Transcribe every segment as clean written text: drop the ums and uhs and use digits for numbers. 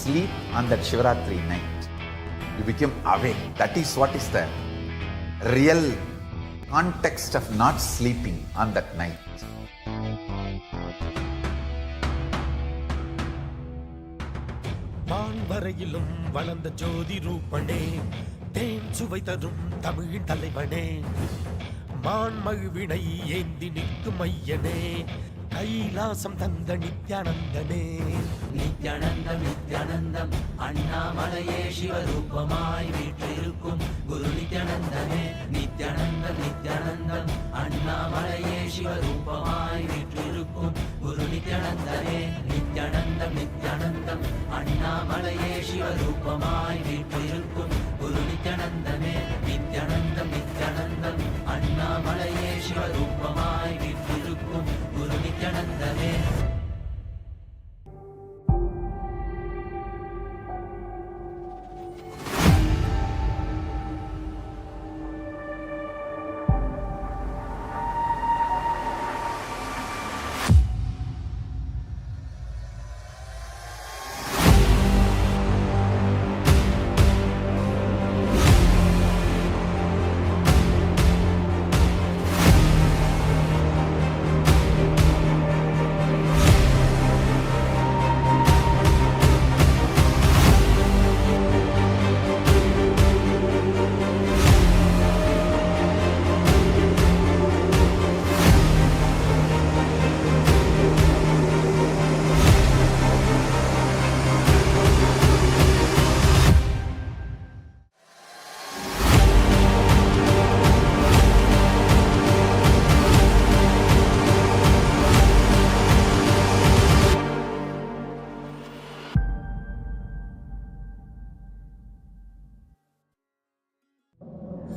sleep on that Shivaratri night. You become awake. That is what is the real context of not sleeping on that night. வான்வரையிலும் வளர்ந்த ஜோதி ரூபனே, தேன் சுவை தரும் தமிழின் தலைவனே, மான்மகிழ்வினை ஏந்தி நிற்கும் ஐயனே, கைலாசம் தந்த நித்யானந்தனே. நித்யானந்தம் நித்யானந்தம் அண்ணாமலையே சிவரூபமாய் வீற்றிருக்கும் குரு நித்யானந்தனே. நித்யானந்தம் நித்யானந்தம் அண்ணாமலையே சிவரூபமாய் வீற்றிருக்கும் குரு நித்யானந்தனே. நித்யானந்தம் நித்யானந்தம் அண்ணாமலையே சிவரூபமாய் வீற்றிருக்கும் குரு நித்யானந்தனே. நித்யானந்தம் நித்யானந்தம் அண்ணாமலையே சிவரூபமாய் வீற்றிருக்கும் குரு நித்யானந்தனே.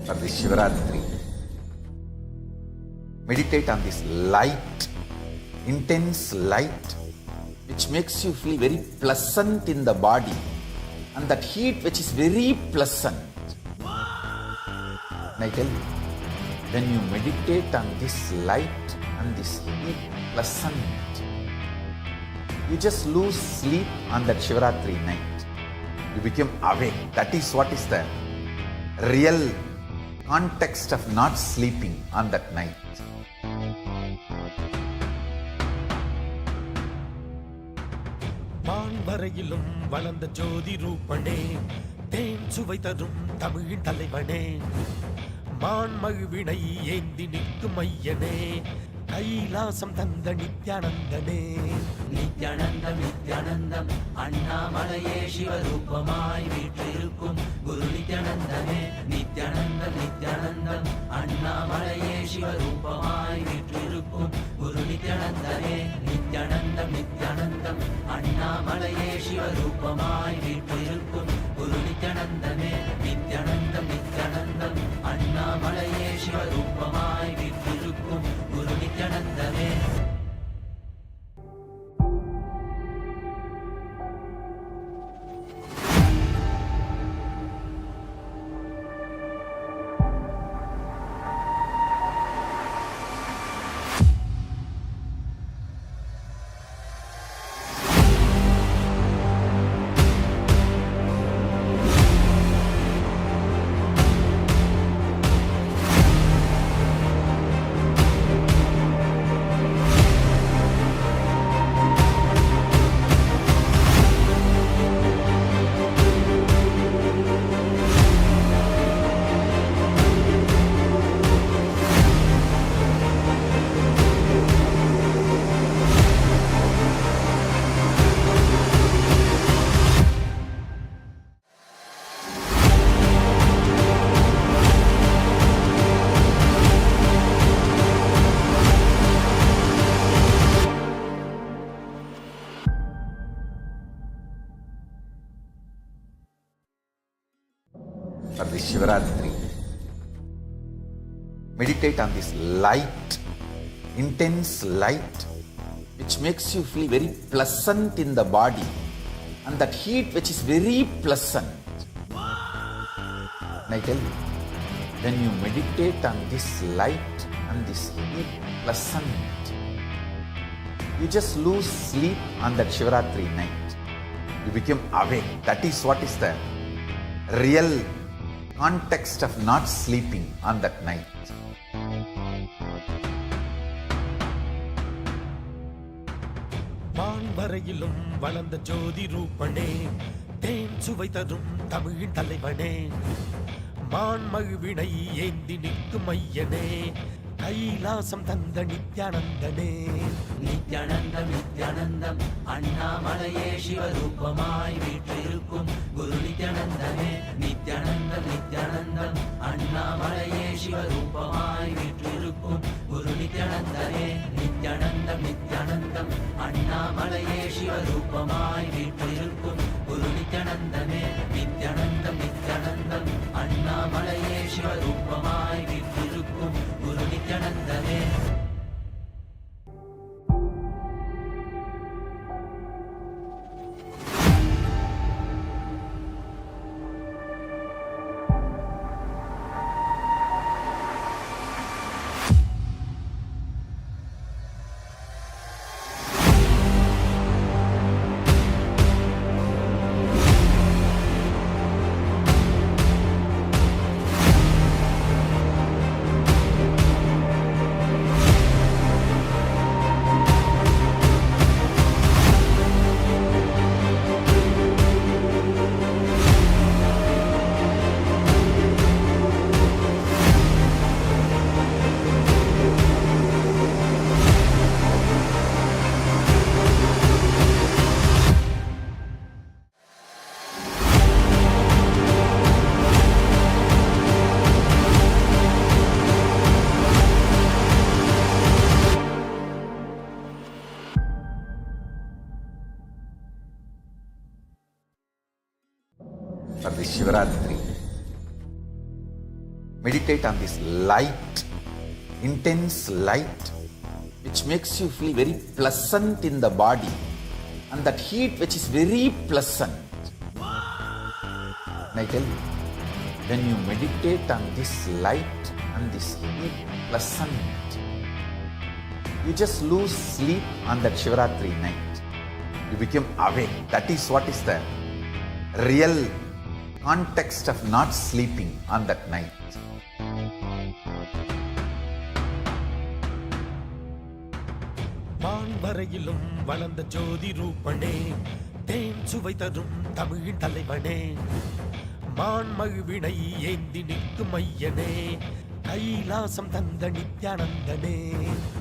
For this Shivaratri, meditate on this light, intense light, which makes you feel very pleasant in the body, and that heat which is very pleasant. And I tell you, when you meditate on this light and this heat pleasant, you just lose sleep on that Shivaratri night. You become awake. That is what is the real context of not sleeping on that night. வான்வரையிலும் வளர்ந்த ஜோதி ரூபனே, தேன் சுவை தரும் தமிழின் தலைவனே, மான்மகிழ்வினை ஏந்தி நிற்கும் ஐயனே, கைலாசம் தந்த நித்யானந்தனே. நித்யானந்தம் நித்யானந்தம் அண்ணாமலையே சிவரூபமாய் வீற்றிருக்கும் குரு நித்யானந்தனே. நித்யானந்தம் நித்யானந்தம் அண்ணாமலையே சிவரூபமாய் வீற்றிருக்கும் குரு நித்யானந்தனே. நித்யானந்தம் நித்யானந்தம் அண்ணாமலையே சிவரூபமாய் வீற்றிருக்கும் குரு நித்யானந்தனே. நித்யானந்தம் நித்யானந்தம் அண்ணாமலையே சிவரூபமாய் வீற்றிருக்கும் குரு நித்யானந்தனே. For this Shivaratri, meditate on this light, intense light, which makes you feel very pleasant in the body, and that heat which is very pleasant. And I tell you, when you meditate on this light and this heat pleasant, you just lose sleep on that Shivaratri night. You become awake. That is what is the real context of not sleeping on that night. வான்வரையிலும் வளர்ந்த ஜோதி ரூபனே, தேன் சுவை தரும் தமிழின் தலைவனே, மான்மழுவினை ஏந்தி நிற்கும் ஐயனே, கைலாசம் தந்த நித்யானந்தனே. நித்யானந்தம் நித்யானந்தம் அண்ணாமலையே சிவரூபமாய் வீற்றிருக்கும் குரு நித்யானந்தமே. நித்யானந்தம் நித்யானந்தம் அண்ணாமலையே சிவரூபமாய் வீற்றிருக்கும் குரு நித்யானந்தமே. நித்யானந்தம் நித்யானந்தம் அண்ணாமலையே சிவரூபமாய் வீற்றிருக்கும் குரு நித்யானந்தமே. நித்யானந்தம் நித்யானந்தம் அண்ணாமலையே சிவரூபமாய் வீற்றிருக்கும் குரு நித்யானந்தமே. For this Shivaratri, meditate on this light, intense light, which makes you feel very pleasant in the body, and that heat which is very pleasant. And I tell you, when you meditate on this light and this heat pleasant, you just lose sleep on that Shivaratri night. You become awake. That is what is the real context of not sleeping on that night. வான்வரையிலும் வளர்ந்த ஜோதி ரூபனே, தேன் சுவை தரும் தமிழின் தலைவனே, மான்மழுவினை ஏந்தி நிற்கும் ஐயனே, கைலாசம் தந்த நித்யானந்தனே.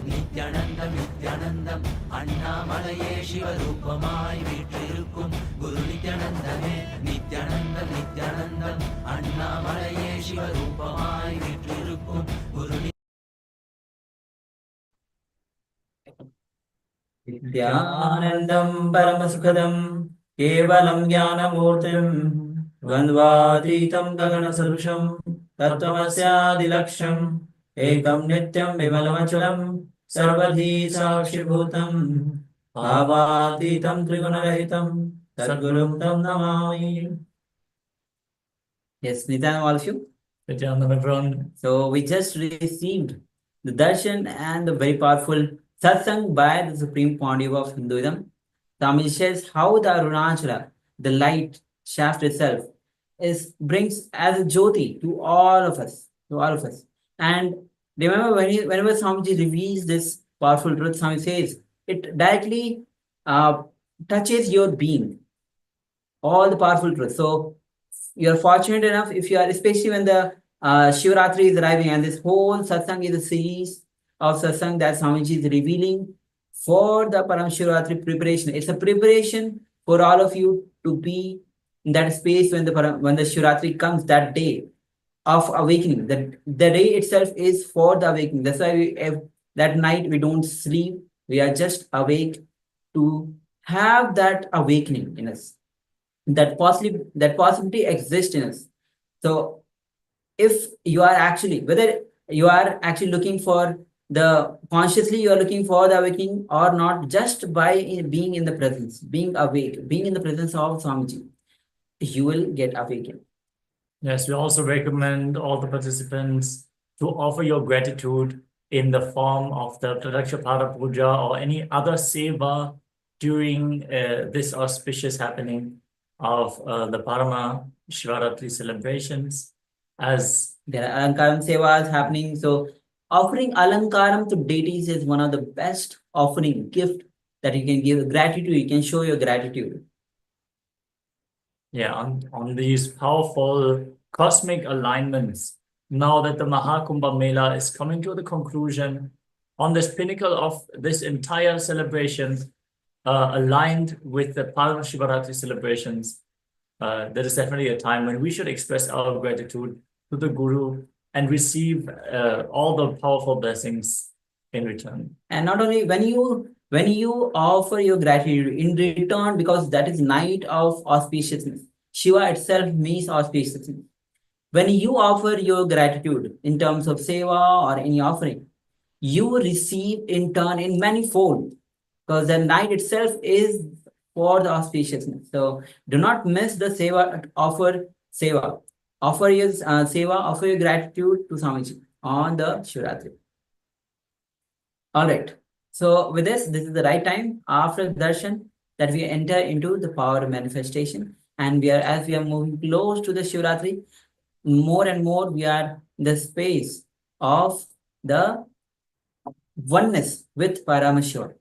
நித்யானந்தம் நித்யானந்தம் அண்ணாமலையே சிவரூபமாய் வீற்றிருக்கும் குரு நித்யானந்தமே. நித்யானந்தம் நித்யானந்தம் அண்ணாமலையே சிவரூபமாய் வீற்றிருக்கும் குரு நித்யானந்தம் பரமசுகதம் கேவலம் ஞானமூர்த்திம் द्वन्द्वातीतं गगनसदृशं तत्त्वमस्यादिलक्ष्यम् एकं नित्यं विमलमचलं सर्वधी साक्षिभूतं भावातीतं त्रिगुणरहितं सद्गुरुं तं Namami. Yes, Nityananda, all of you. Nityananda, everyone. So we just received the darshan and the very powerful satsang by the Supreme Pontiff of Hinduism. Swamiji says how the Arunachala, the light shaft itself, brings as a jyoti to all of us, And remember, whenever Swamiji reveals this powerful truth, Swamiji says it directly touches your being, all the powerful truth. So you're fortunate enough if you are, especially when the Shivaratri is arriving, and this whole satsang is a series of satsang that Swamiji is revealing for the Paramashivoham preparation. It's a preparation for all of you to be in that space when the Shivaratri comes, that day of awakening. The day itself is for the awakening. That's why that night we don't sleep. We are just awake to have that awakening in us. That possibility exists in us. So if you are actually, whether you are actually looking for consciously you are looking for the awakening or not, just by being in the presence, being awake, being in the presence of Swamiji, you will get awakened. Yes, we also recommend all the participants to offer your gratitude in the form of the Pradaksha Pada Puja or any other seva during this auspicious happening of the Paramashivoham celebrations, as there are Alankaram Sevas happening. So offering Alankaram to deities is one of the best offering gift that you can give. Gratitude, you can show your gratitude. yeah, on these powerful cosmic alignments, now that the Mahakumbha Mela is coming to the conclusion, on this pinnacle of this entire celebration, aligned with the Paramashivoham celebrations, there is definitely a time when we should express our gratitude to the Guru and receive all the powerful blessings in return. And not only when you offer your gratitude in return, because that is night of auspiciousness. Shiva itself means auspiciousness. When you offer your gratitude in terms of seva or any offering, you receive in turn in manifold, because the night itself is for the auspiciousness. So do not miss the seva, offer seva. Offer your seva, offer your gratitude to Swamiji on the Shivratri. All right. So with this is the right time after darshan that we enter into the power of manifestation. And as we are moving close to the Shivratri, more and more we are in the space of the oneness with Paramashiva.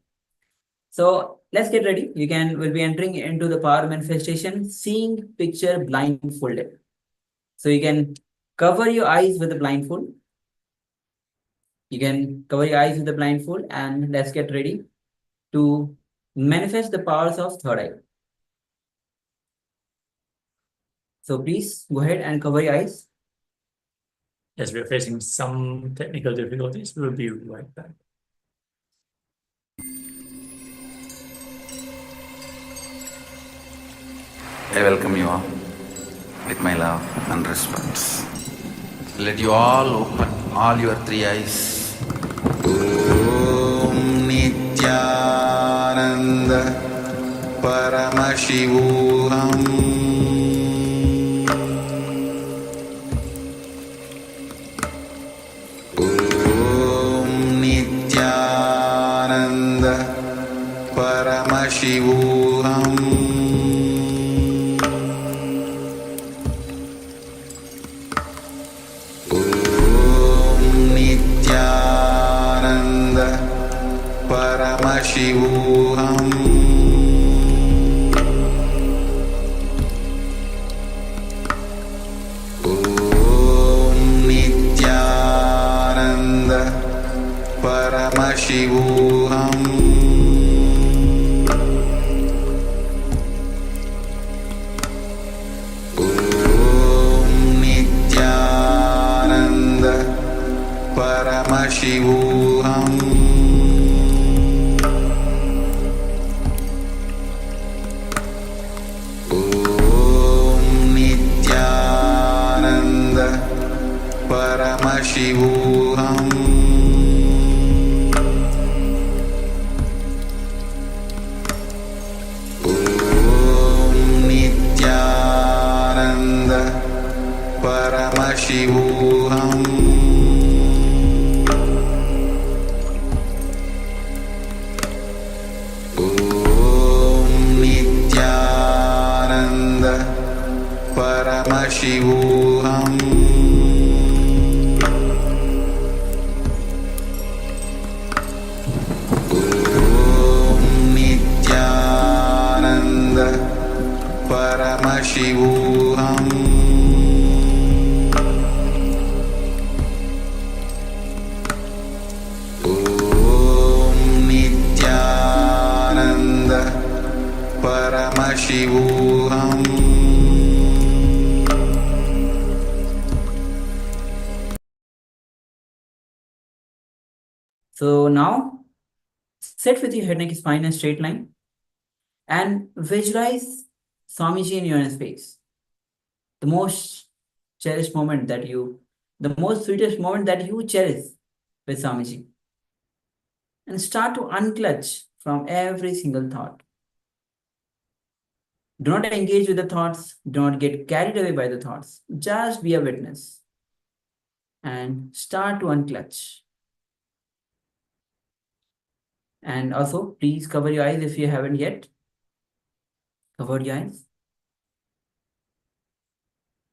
So let's get ready. We'll be entering into the power manifestation, seeing picture blindfolded. So you can cover your eyes with the blindfold. You can cover your eyes with the blindfold, and let's get ready to manifest the powers of third eye. So please go ahead and cover your eyes. Yes, we're facing some technical difficulties. We'll be right back. I welcome you all with my love and respect. Let you all open all your three eyes. Om Nityananda Paramashivoham Om Nityananda Paramashivoham Paramashivoham Om Nityananda Paramashivoham Om Nityananda Paramashivoham Paramashivoham Om Nityananda Paramashivoham Om Nityananda Paramashivoham Paramashivoham Om Nityananda Paramashivoham So now sit with your head, neck, spine, and straight line, and visualize Swamiji in your space. The most cherished moment the most sweetest moment that you cherish with Swamiji. And start to unclutch from every single thought. Do not engage with the thoughts. Do not get carried away by the thoughts. Just be a witness. And start to unclutch. And also, please cover your eyes if you haven't yet. Cover your eyes.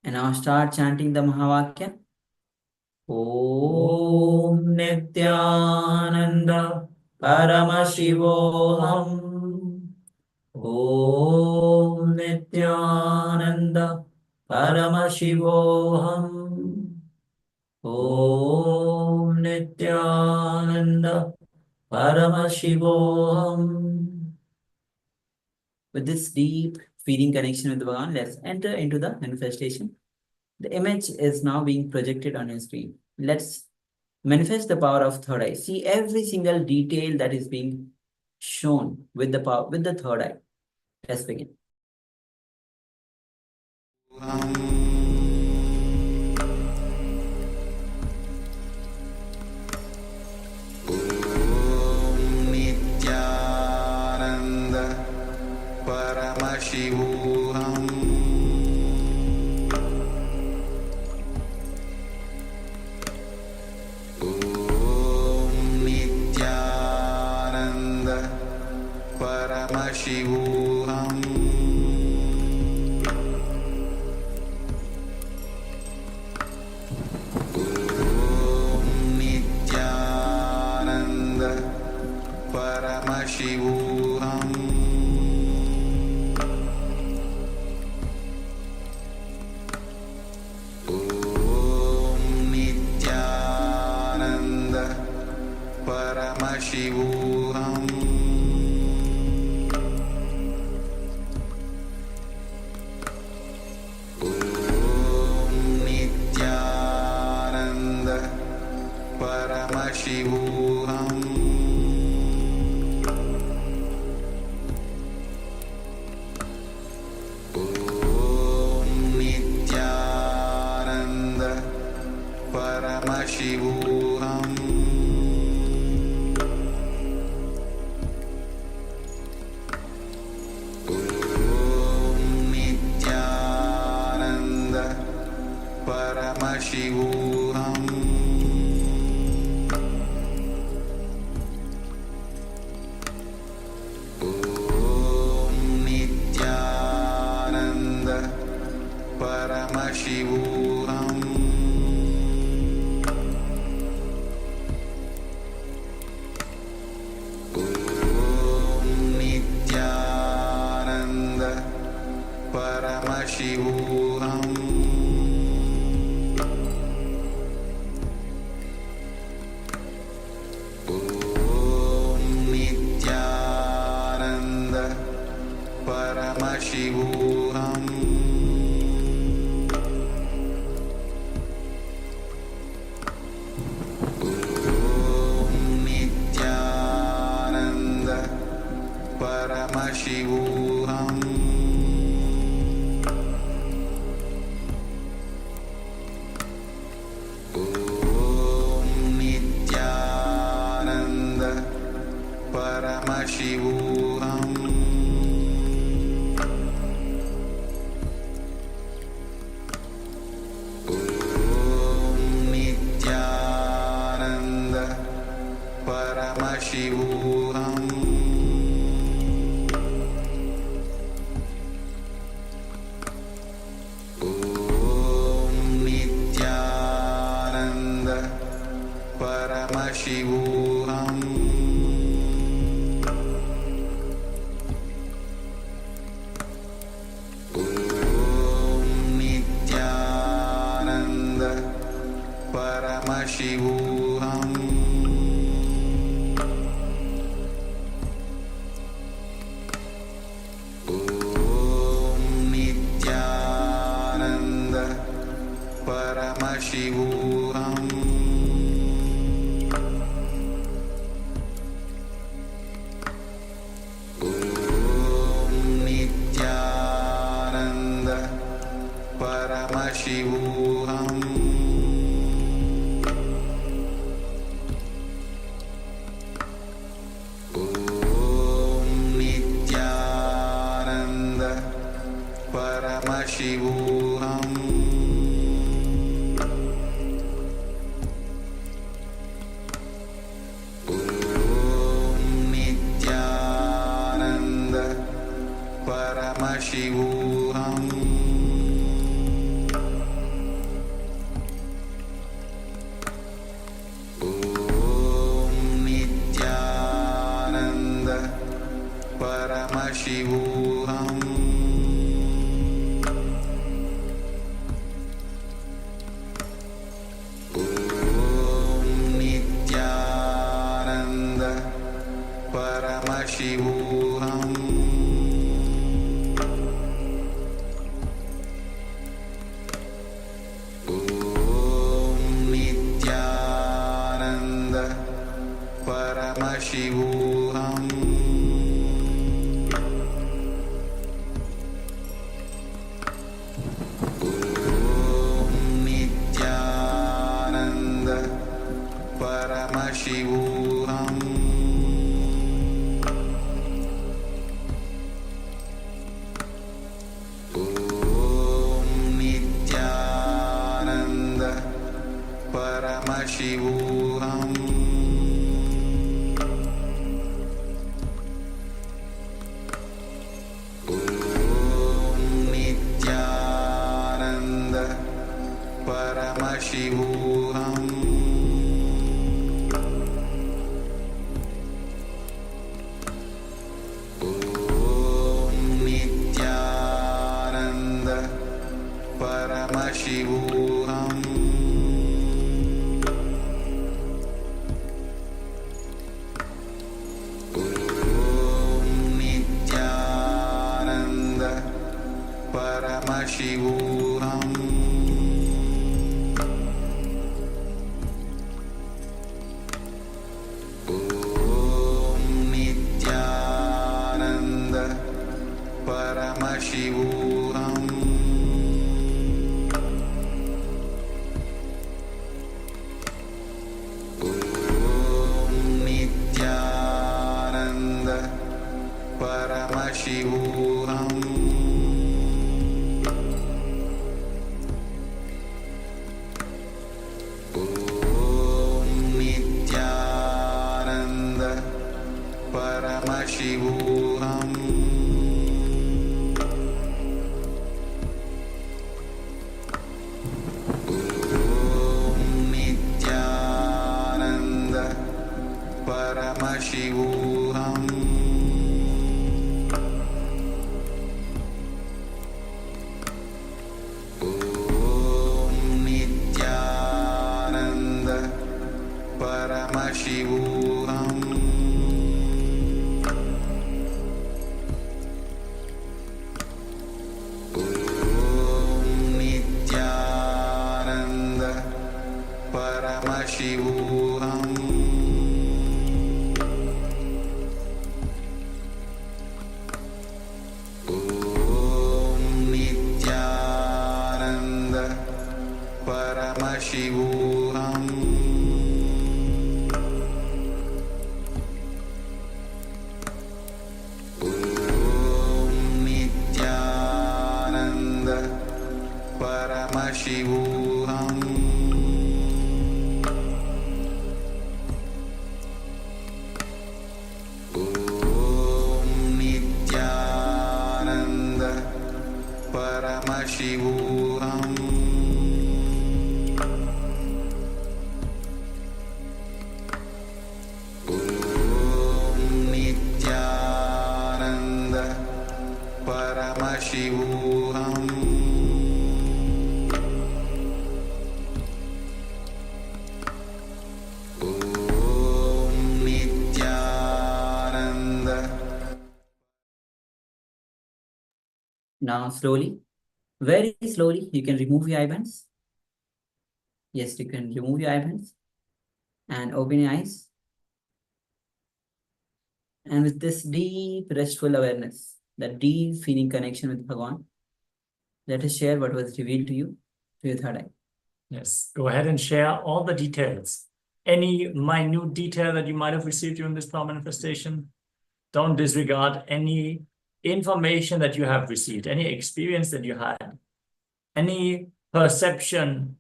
And now start chanting the Mahavakya. Om Nityananda Paramashivoham. Om Nityananda Paramashivoham. Om Nityananda Paramashivoham. With this deep feeling connection with Bhagavan, let's enter into the manifestation. The image is now being projected on your screen. Let's manifest the power of third eye. See every single detail that is being shown with the power, with the third eye. Let's begin. Nityananda Paramashivoham. Om Nityananda Paramashivoham. Paramashivoham. Om Nityananda Paramashivoham. Om Nityananda Paramashivoham. Paramashivoham. Om Nityananda Paramashivoham. Om Nityananda Paramashivoham. Paramashivoham. Om Nityananda Paramashivoham. Om Nityananda Paramashivoham. Paramashivoham. Om Nityananda Paramashivoham. Om Nityananda Paramashivoham. Paramashivoham. Om Nityananda Paramashivoham. Om Nityananda Paramashivoham. Paramashivoham. Om Paramashivoham Om Nityananda Paramashivoham Om Nityananda Paramashivoham Om Nityananda Paramashivoham Om Nityananda Paramashivoham Om Nityananda Paramashivoham Om Nityananda Paramashivoham Om Nityananda Paramashivoham Om Nityananda Paramashivoham Om Nityananda Paramashivoham Om Nityananda Paramashivoham Om Nityananda Paramashivoham Om Nityananda Paramashivoham Om Nityananda Paramashivoham Om Nityananda Paramashivoham Om Nityananda Paramashivoham Om Nityananda. Now slowly, very slowly, you can remove your eyebands. Yes, you can remove your eyebands and open your eyes. And with this deep, restful awareness, that deep feeling connection with Bhagavan, let us share what was revealed to you through your third eye. Yes, go ahead and share all the details. Any minute detail that you might have received during this power manifestation, don't disregard any information that you have received, any experience that you had, any perception,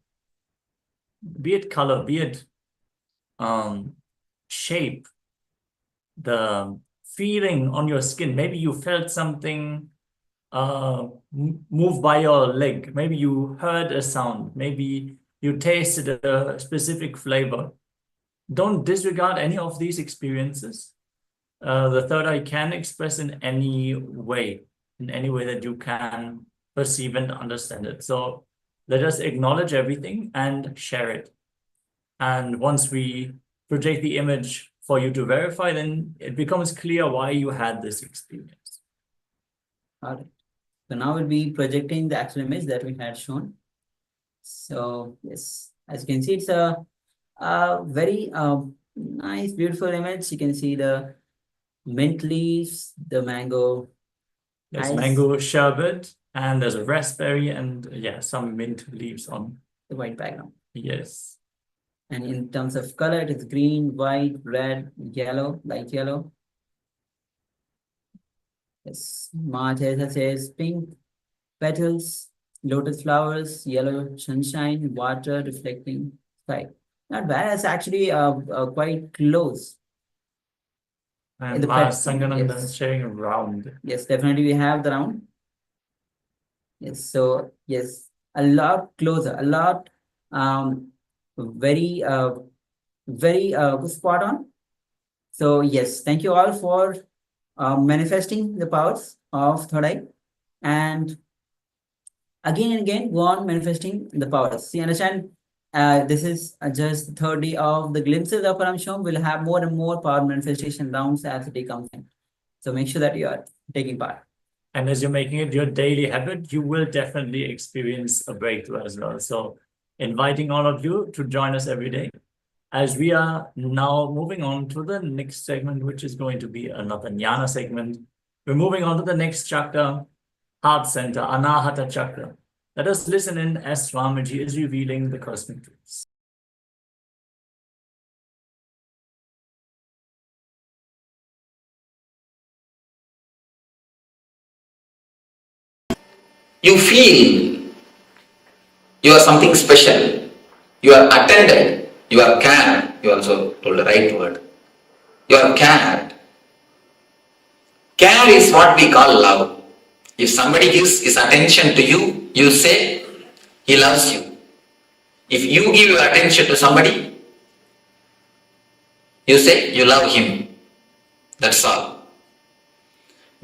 be it color, be it shape, the feeling on your skin. Maybe you felt something move by your leg. Maybe you heard a sound. Maybe you tasted a specific flavor. Don't disregard any of these experiences. The third eye can express in any way that you can perceive and understand it. So let us acknowledge everything and share it. And once we project the image for you to verify, then it becomes clear why you had this experience. All right. So now we'll be projecting the actual image that we had shown. So yes, as you can see, it's a very Nice, beautiful image. You can see the mint leaves, the mango. There's ice, mango sherbet, and there's a raspberry, and yeah, some mint leaves on. the white background. Yes. And in terms of color, it is green, white, red, yellow, light yellow. Yes, March says pink petals, lotus flowers, yellow sunshine, water reflecting sky. Not bad. It's actually quite close. And The Ma pet, Sangananda yes, sharing around. yes, definitely we have the round. Yes, so yes, a lot closer, a lot very very spot on. So yes, thank you all for manifesting the powers of third eye, and again and again go on manifesting the powers. See, understand, this is just the third day of the glimpses of Paramashivoham. We'll have more and more power manifestation rounds as the day comes in. So make sure that you are taking part. And as you're making it your daily habit, you will definitely experience a breakthrough as well. So inviting all of you to join us every day as we are now moving on to the next segment, which is going to be another jnana segment. We're moving on to the next chakra, heart center, Anahata chakra. Let us listen in as Swamiji is revealing the cosmic truths. You feel you are something special, you are attended, you are cared, you also told the right word, you are cared. Care is what we call love. If somebody gives his attention to you, you say he loves you. If you give your attention to somebody, you say you love him. That's all.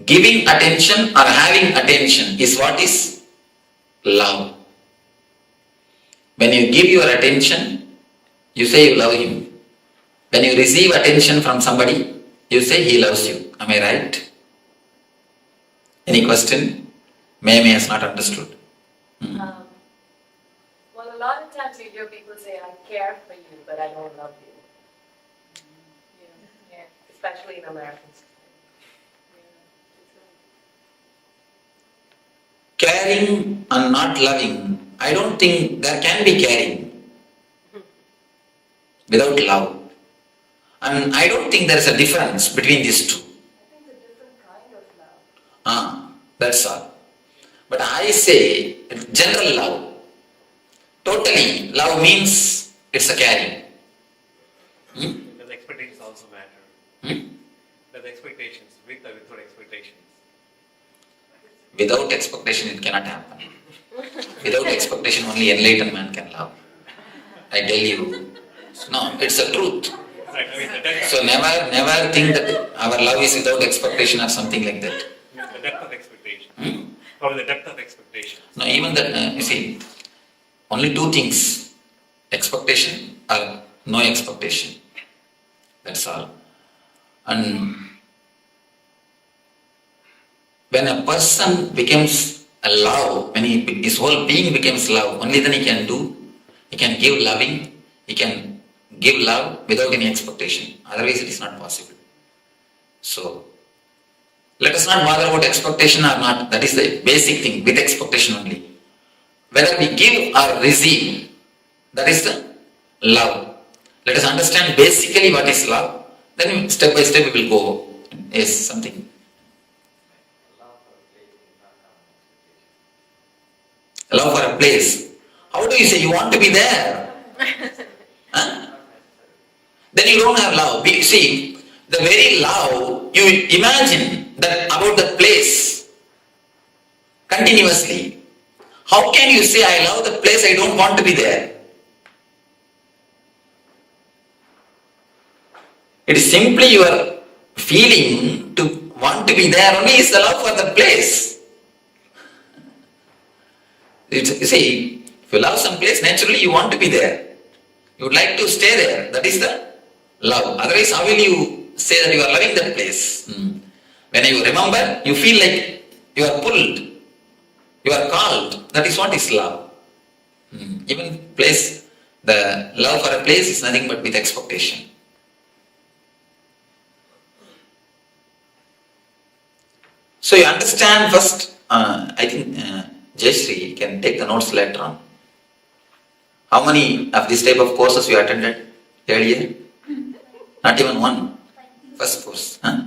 Giving attention or having attention is what is love. When you give your attention, you say you love him. When you receive attention from somebody, you say he loves you. Am I right? Any question? May has not understood. Well, a lot of times you hear people say, I care for you, but I don't love you. Yeah. Especially in American society. Caring and not loving, I don't think there can be caring without love. And I don't think there is a difference between these two. I think it's a different kind of love. That's all. But I say general love. Totally, love means it's a caring. Does expectations also matter? Does expectations, with or without expectations? Without expectation it cannot happen. Without expectation only enlightened man can love. I tell you. No, it's the truth. Right, I mean, the depth, So never think that our love is without expectation or something like that. the depth of expectation. Or the depth of expectation. No, even that, you see, only two things, expectation or no expectation. That's all. And when a person becomes a love, when his whole being becomes love, only then he can give loving, he can give love without any expectation. Otherwise it is not possible. So, let us not bother about expectation or not. That is the basic thing, with expectation only. Whether we give or receive, that is the love. Let us understand basically what is love. Then step by step we will go. Yes, something. Love for a place. How do you say you want to be there? Huh? Then you don't have love. See, the very love, you imagine that about the place continuously. How can you say I love the place, I don't want to be there? It is simply your feeling to want to be there only is the love for the place. You see, if you love some place, naturally you want to be there. You would like to stay there. That is the love. Otherwise, how will you say that you are loving that place? When you remember, you feel like you are pulled, you are called. That is what is love. Even place, the love for a place is nothing but with expectation. So you understand first, I think Jayashree can take the notes later on. How many of this type of courses you attended earlier? Not even one. First course. Huh?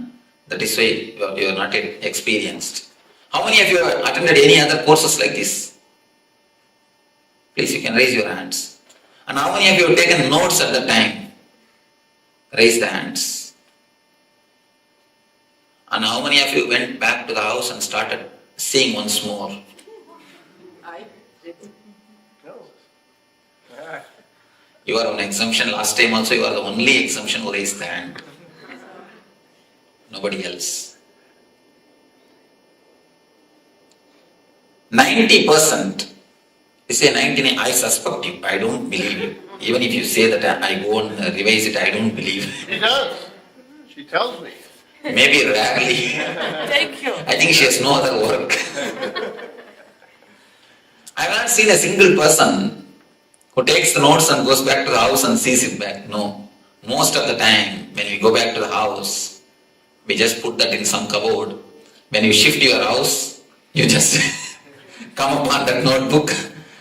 That is why you are not yet experienced. How many of you have attended any other courses like this? Please, you can raise your hands. And how many of you have taken notes at the time? Raise the hands. And how many of you went back to the house and started seeing once more? I didn't. You are on exemption. Last time also you are the only exemption who raised the hand. Nobody else. 90%. You say 99, I suspect you. I don't believe you. Even if you say that I go and revise it, I don't believe. She does. She tells me. Maybe rarely. Thank you. I think she has no other work. I have not seen a single person who takes the notes and goes back to the house and sees it back. No. Most of the time, when we go back to the house, we just put that in some cupboard. When you shift your house, you just come upon that notebook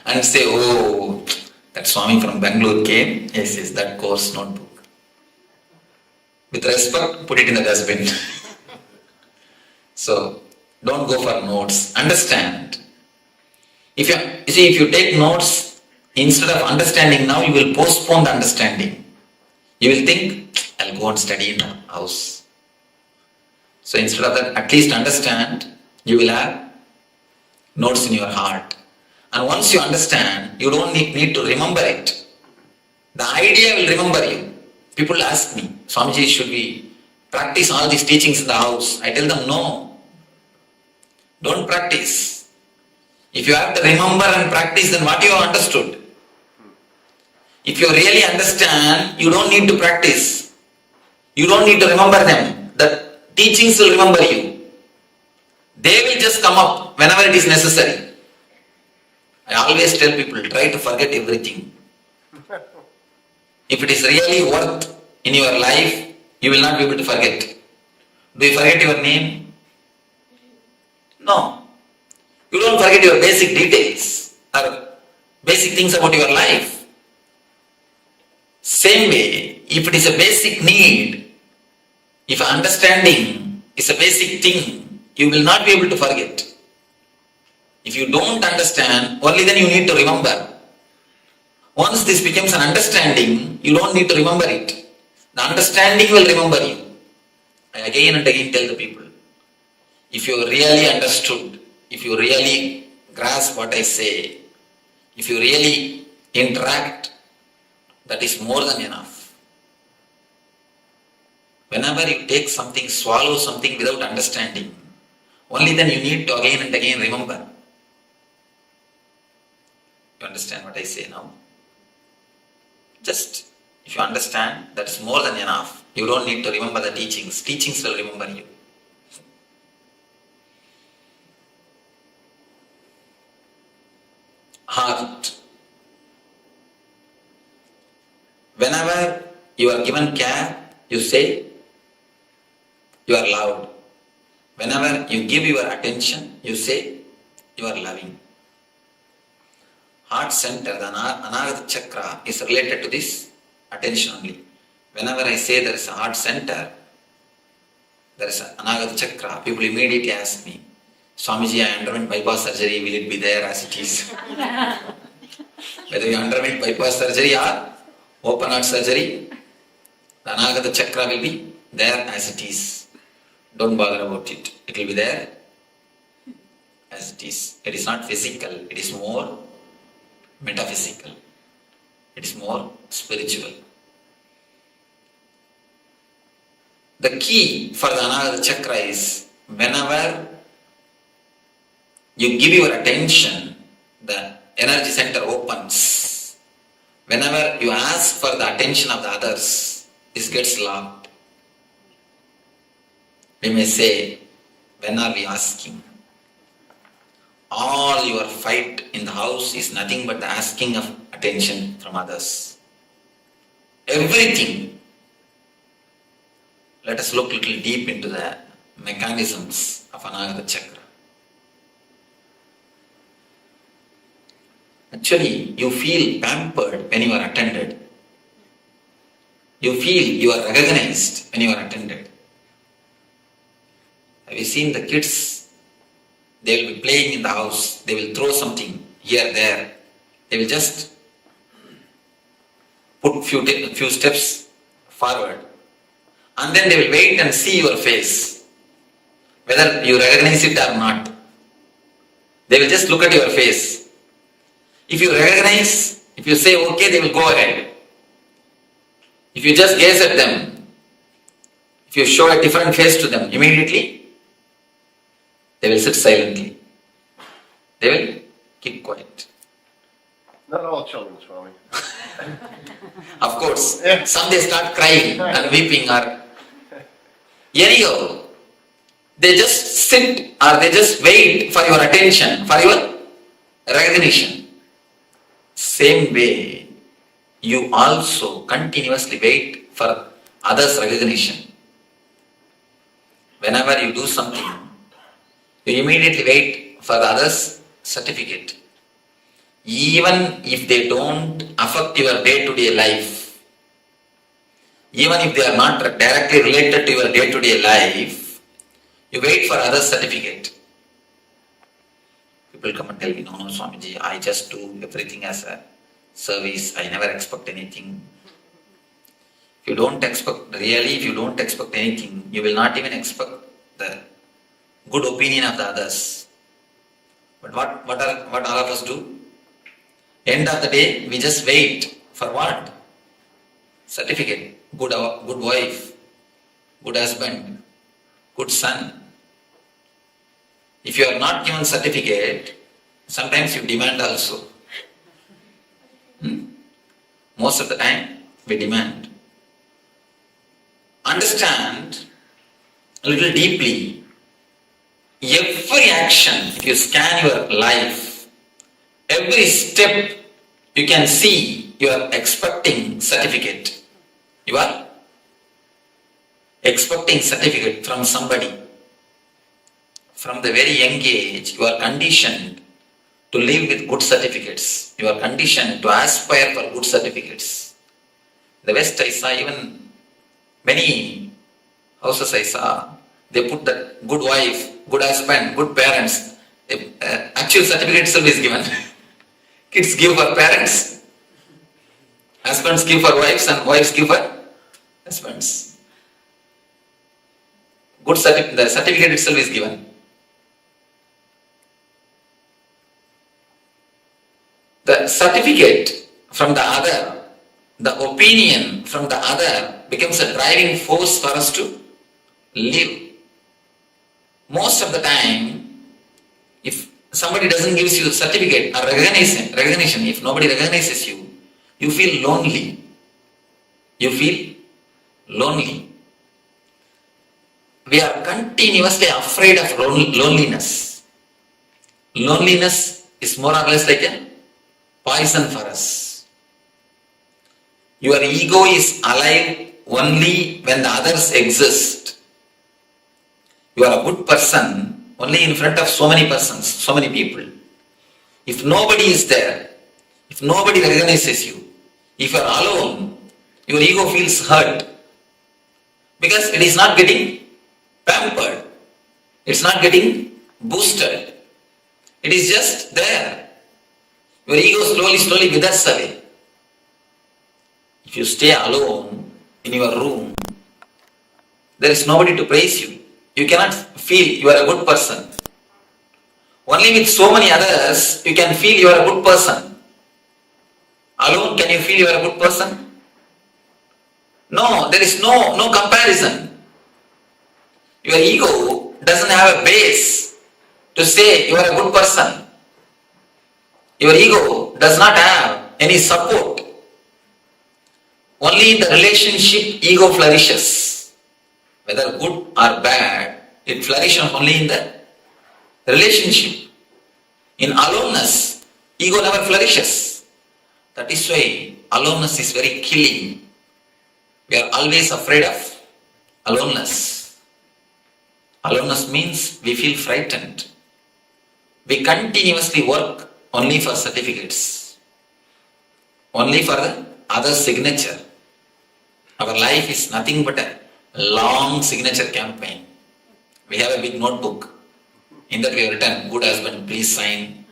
and say, oh, that Swami from Bangalore came. Yes, that course notebook. With respect, put it in the dustbin. So, don't go for notes. Understand. If you take notes, instead of understanding now, you will postpone the understanding. You will think, I'll go and study in the house. So instead of that, at least understand, you will have notes in your heart. And once you understand, you don't need to remember it. The idea will remember you. People ask me, Swamiji, should we practice all these teachings in the house? I tell them, no. Don't practice. If you have to remember and practice, then what you have understood? If you really understand, you don't need to practice. You don't need to remember them. The teachings will remember you. They will just come up whenever it is necessary. I always tell people, try to forget everything. If it is really worth in your life, you will not be able to forget. Do you forget your name? No. You don't forget your basic details or basic things about your life. Same way, if it is a basic need, if understanding is a basic thing, you will not be able to forget. If you don't understand, only then you need to remember. Once this becomes an understanding, you don't need to remember it. The understanding will remember you. I again and again tell the people, if you really understood, if you really grasp what I say, if you really interact, that is more than enough. Whenever you take something, swallow something without understanding, only then you need to again and again remember. You understand what I say now? Just, if you understand, that's more than enough. You don't need to remember the teachings. Teachings will remember you. Heart. Whenever you are given care, you say, you are loved. Whenever you give your attention, you say, you are loving. Heart center, the Anagata Chakra, is related to this attention only. Whenever I say there is a heart center, there is an Anagata Chakra, people immediately ask me, Swamiji, I underwent bypass surgery, will it be there as it is? Whether you underwent bypass surgery or open heart surgery, the Anagata Chakra will be there as it is. Don't bother about it. It will be there as it is. It is not physical, it is more metaphysical. It is more spiritual. The key for the Anagata Chakra is whenever you give your attention, the energy center opens. Whenever you ask for the attention of the others, this gets locked. We may say, when are we asking? All your fight in the house is nothing but the asking of attention from others. Everything. Let us look a little deep into the mechanisms of Anahata Chakra. Actually, you feel pampered when you are attended. You feel you are recognized when you are attended. Have you seen the kids? They will be playing in the house. They will throw something here, there. They will just put few steps forward. And then they will wait and see your face, whether you recognize it or not. They will just look at your face. If you recognize, if you say okay, they will go ahead. If you just gaze at them, if you show a different face to them, immediately they will sit silently. They will keep quiet. Not all children, Swami. Of course, some they start crying and weeping or anyhow, they just sit or they just wait for your attention, for your recognition. Same way, you also continuously wait for others' recognition. Whenever you do something, you immediately wait for the others' certificate. Even if they don't affect your day-to-day life, even if they are not directly related to your day-to-day life, you wait for others' certificate. People come and tell me, no, Swamiji, I just do everything as a service, I never expect anything. If you don't expect anything, you will not even expect the good opinion of the others. But what all of us do? End of the day, we just wait for what? Certificate. Good wife, good husband, good son. If you are not given certificate, sometimes you demand also. Most of the time, we demand. Understand a little deeply. Every action, if you scan your life, every step you can see you are expecting certificate. You are expecting certificate from somebody. From the very young age, you are conditioned to live with good certificates. You are conditioned to aspire for good certificates. In the West, I saw even many houses I saw, they put the good wife, good husband, good parents. Actual certificate itself is given. Kids give for parents, husbands give for wives, and wives give for husbands. The certificate itself is given. The certificate from the other, the opinion from the other becomes a driving force for us to live. Most of the time, if somebody doesn't give you certificate or recognition, if nobody recognizes you, you feel lonely. You feel lonely. We are continuously afraid of loneliness. Loneliness is more or less like a poison for us. Your ego is alive only when the others exist. You are a good person only in front of so many persons, so many people. If nobody is there, if nobody recognizes you, if you are alone, your ego feels hurt because it is not getting pampered. It's not getting boosted. It is just there. Your ego slowly withers away. If you stay alone in your room, there is nobody to praise you. You cannot feel you are a good person. Only with so many others, you can feel you are a good person. Alone, can you feel you are a good person? No, there is no comparison. Your ego doesn't have a base to say you are a good person. Your ego does not have any support. Only in the relationship, ego flourishes. Whether good or bad, it flourishes only in the relationship. In aloneness, ego never flourishes. That is why aloneness is very killing. We are always afraid of aloneness. Aloneness means we feel frightened. We continuously work only for certificates, only for the other signature. Our life is nothing but a long signature campaign. We have a big notebook. In that we have written, good husband, please sign.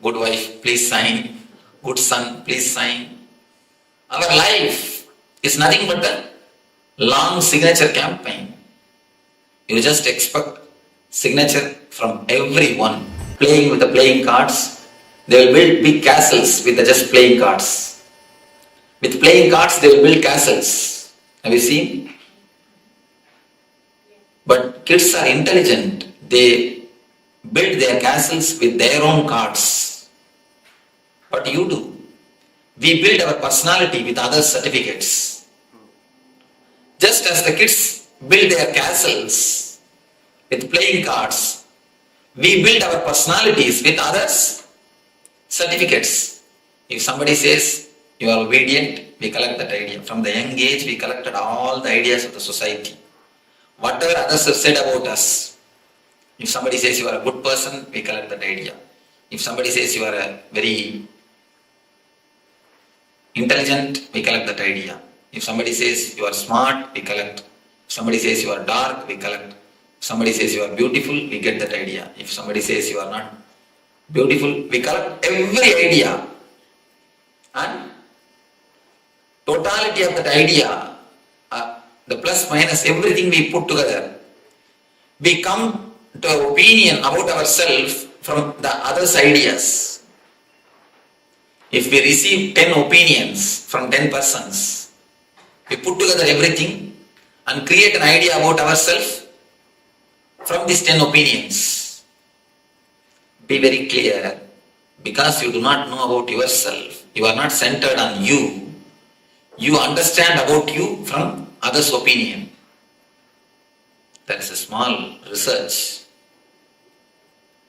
Good wife, please sign. Good son, please sign. Our life is nothing but a long signature campaign. You just expect signature from everyone. Playing with the playing cards, they will build big castles with the just playing cards. With playing cards, they will build castles. Have you seen? But kids are intelligent. They build their castles with their own cards. What do you do? We build our personality with other certificates. Just as the kids build their castles with playing cards, we build our personalities with others' certificates. If somebody says you are obedient, we collect that idea. From the young age, we collected all the ideas of the society. Whatever others have said about us. If somebody says you are a good person, we collect that idea. If somebody says you are a very intelligent, we collect that idea. If somebody says you are smart, we collect. If somebody says you are dark, we collect. If somebody says you are beautiful, we get that idea. If somebody says you are not beautiful, we collect every idea. And totality of that idea, the plus minus, everything we put together, we come to an opinion about ourselves from the others' ideas. If we receive 10 opinions from 10 persons, we put together everything and create an idea about ourselves from these 10 opinions. Be very clear, because you do not know about yourself, you are not centered on you, you understand about you from others' opinion. There is a small research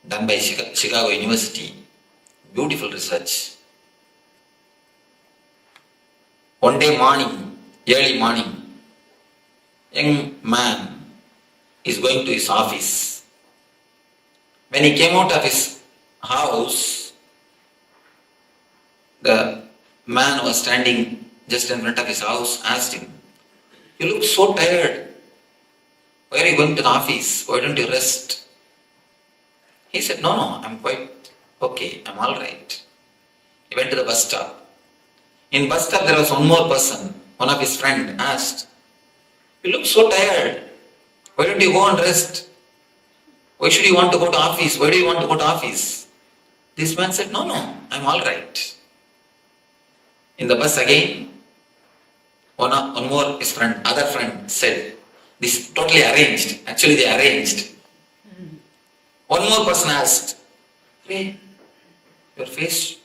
done by Chicago University, beautiful research. One day morning, early morning, young man is going to his office. When he came out of his house, the man who was standing just in front of his house asked him, "You look so tired. Why are you going to the office? Why don't you rest?" He said, No, I'm quite okay. I'm all right. He went to the bus stop. In bus stop, there was one more person. One of his friends asked, "You look so tired. Why don't you go and rest? Why should you want to go to office? Why do you want to go to office?" This man said, No, I'm all right. In the bus again, one more his friend, other friend said, "This is totally arranged." Actually, they arranged. One more person asked, "Hey, your face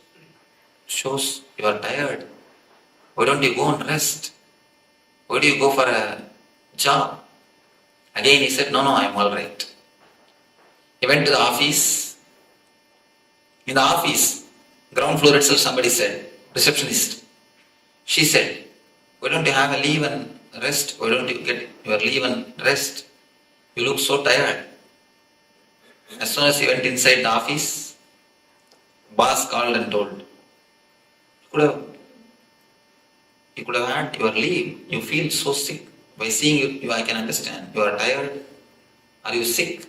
shows you are tired. Why don't you go and rest? Why do you go for a job?" Again he said, No, I'm all right. He went to the office. In the office, ground floor itself, somebody said, receptionist. She said, "Why don't you have a leave and rest? Why don't you get your leave and rest? You look so tired." As soon as he went inside the office, boss called and told, You could have had your leave. You feel so sick. By seeing you, I can understand. You are tired. Are you sick?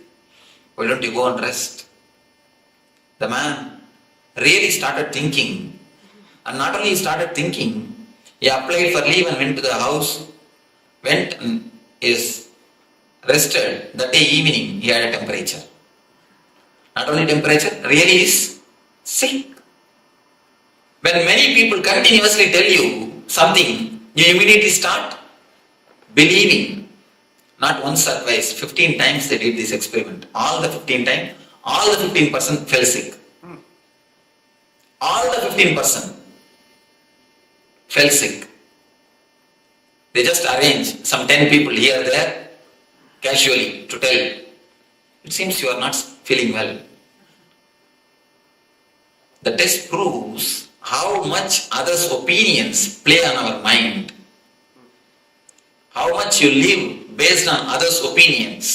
Why don't you go and rest? The man really started thinking. And not only he started thinking, he applied for leave and went to the house, went and is rested. That day evening, he had a temperature. Not only temperature, really is sick. When many people continuously tell you something, you immediately start believing. Not once or twice, 15 times they did this experiment. All the 15 times, all the 15% fell sick. All the 15% fell sick. They just arrange some 10 people here there casually to tell, "It seems you are not feeling well." The test proves how much others' opinions play on our mind. How much you live based on others' opinions.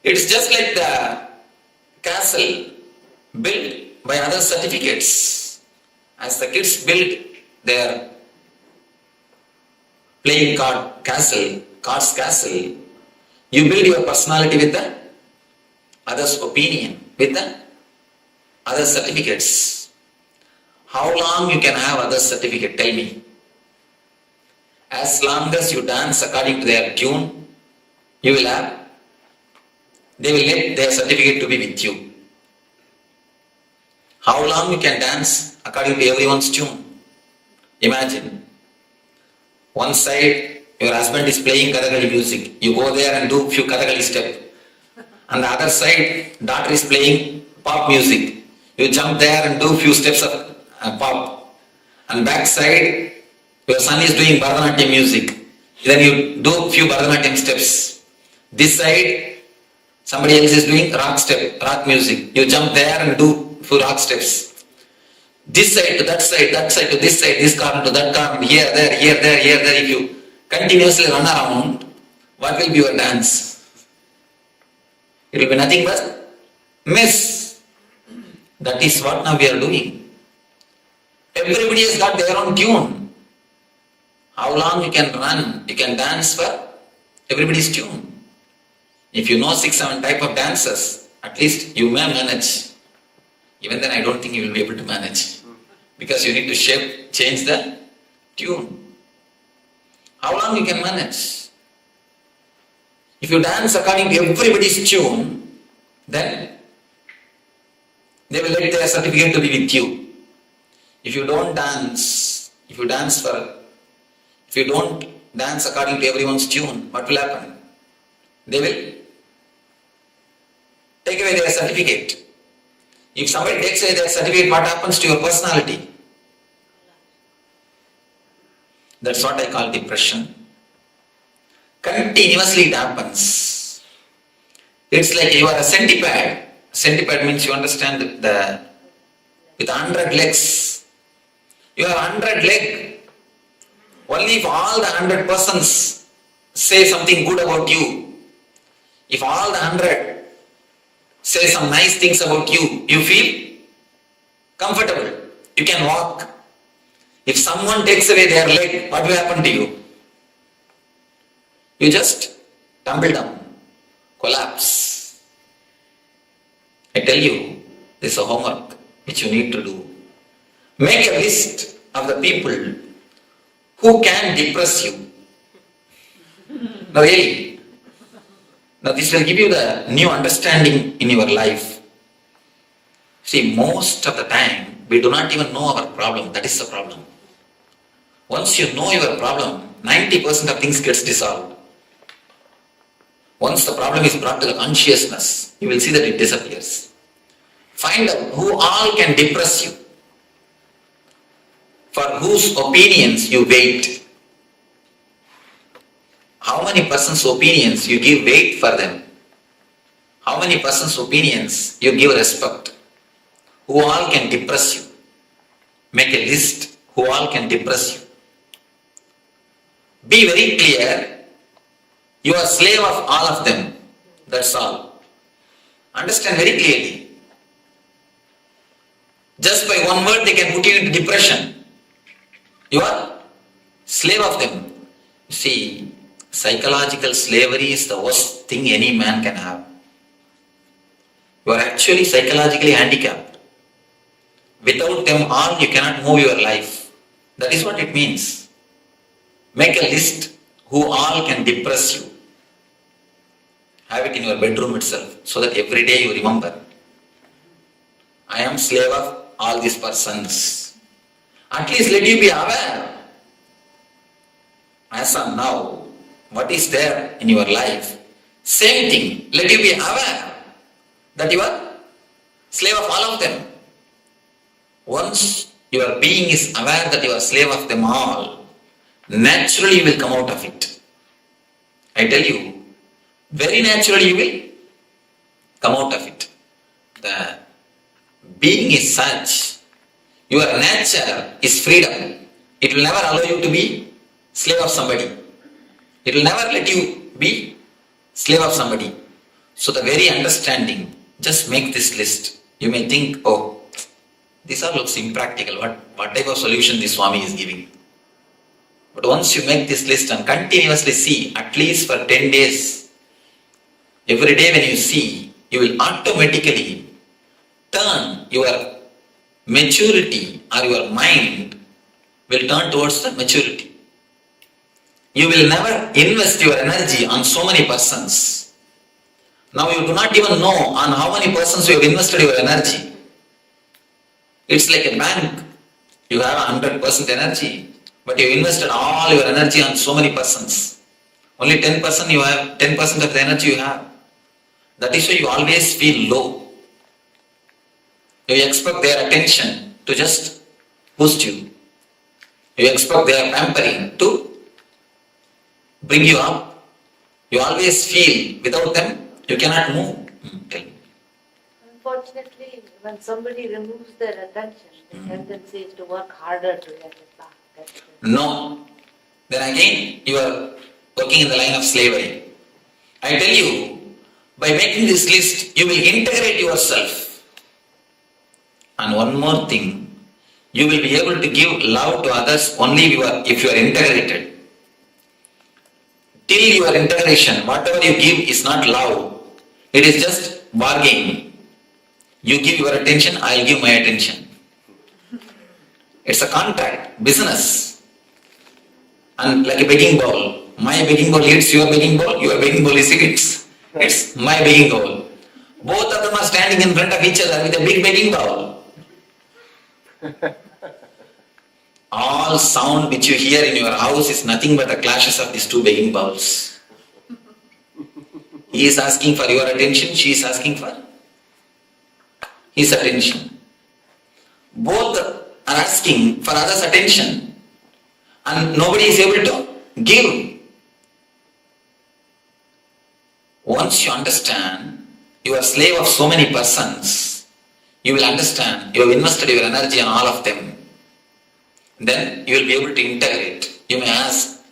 It's just like the castle built by other certificates. As the kids build their playing cards castle, you build your personality with the others' opinion, with the other certificates. How long you can have other certificate? Tell me. As long as you dance according to their tune, you will have. They will let their certificate to be with you. How long you can dance according to everyone's tune? Imagine. One side, your husband is playing Kathakali music. You go there and do few Kathakali steps. On the other side, daughter is playing pop music. You jump there and do few steps of pop. And back side, your son is doing Bharatanatyam music. Then you do few Bharatanatyam steps. This side, somebody else is doing rock music. You jump there and do few rock steps. This side to that side, that side to this side, this corner to that corner, here, there. If you continuously run around, what will be your dance? It will be nothing but mess. That is what now we are doing. Everybody has got their own tune. How long you can run, you can dance for everybody's tune. If you know 6-7 type of dances, at least you may manage. Even then I don't think you will be able to manage. Because you need to change the tune. How long you can manage? If you dance according to everybody's tune, then they will let their certificate to be with you. If you don't dance, if you don't dance according to everyone's tune, what will happen? They will take away their certificate. If somebody takes away their certificate, what happens to your personality? That's what I call depression. Continuously it happens. It's like you are a centipede. Centipede means you understand with 100 legs. You have 100 legs. Only if all the 100 persons say something good about you, if all the 100 say some nice things about you, you feel comfortable. You can walk. If someone takes away their leg, what will happen to you? You just tumble down, collapse. I tell you, this is a homework which you need to do. Make a list of the people who can depress you. Now really, now this will give you the new understanding in your life. See, most of the time, we do not even know our problem. That is the problem. Once you know your problem, 90% of things gets dissolved. Once the problem is brought to the consciousness, you will see that it disappears. Find out who all can depress you, for whose opinions you wait. How many persons' opinions you give weight for them? How many persons' opinions you give respect? Who all can depress you? Make a list who all can depress you. Be very clear, you are slave of all of them. That's all. Understand very clearly. Just by one word they can put you into depression. You are slave of them. You see, psychological slavery is the worst thing any man can have. You are actually psychologically handicapped. Without them all, you cannot move your life. That is what it means. Make a list who all can depress you. Have it in your bedroom itself, so that every day you remember, I am slave of all these persons. At least let you be aware. As of now, what is there in your life? Same thing. Let you be aware that you are slave of all of them. Once your being is aware that you are slave of them all, naturally you will come out of it. I tell you, very naturally you will come out of it. The being is such, your nature is freedom. It will never allow you to be slave of somebody. It will never let you be slave of somebody. So the very understanding, just make this list. You may think, oh, this all looks impractical. What type of solution this Swami is giving? But once you make this list and continuously see, at least for 10 days, every day when you see, you will automatically turn your maturity or your mind will turn towards the maturity. You will never invest your energy on so many persons. Now you do not even know on how many persons you have invested your energy. It's like a bank. You have 100% energy, but you invested all your energy on so many persons. Only 10% you have, 10% of the energy you have. That is why you always feel low. You expect their attention to just boost you. You expect their pampering to bring you up. You always feel without them you cannot move. Tell me. Unfortunately, when somebody removes their attention, the tendency is to work harder to get it back. No. Then again you are working in the line of slavery. I tell you, by making this list, you will integrate yourself. And one more thing, you will be able to give love to others only if you are integrated. Till your integration, whatever you give is not love. It is just bargaining. You give your attention, I will give my attention. It's a contract, business. And like a begging bowl. My begging bowl hits your begging bowl, your begging bowl hits my begging bowl. Both of them are standing in front of each other with a big begging bowl. All sound which you hear in your house is nothing but the clashes of these two begging bowls. He is asking for your attention, she is asking for his attention. Both are asking for others' attention and nobody is able to give. Once you understand you are slave of so many persons, you will understand you have invested your energy on all of them. Then you will be able to integrate. You may ask,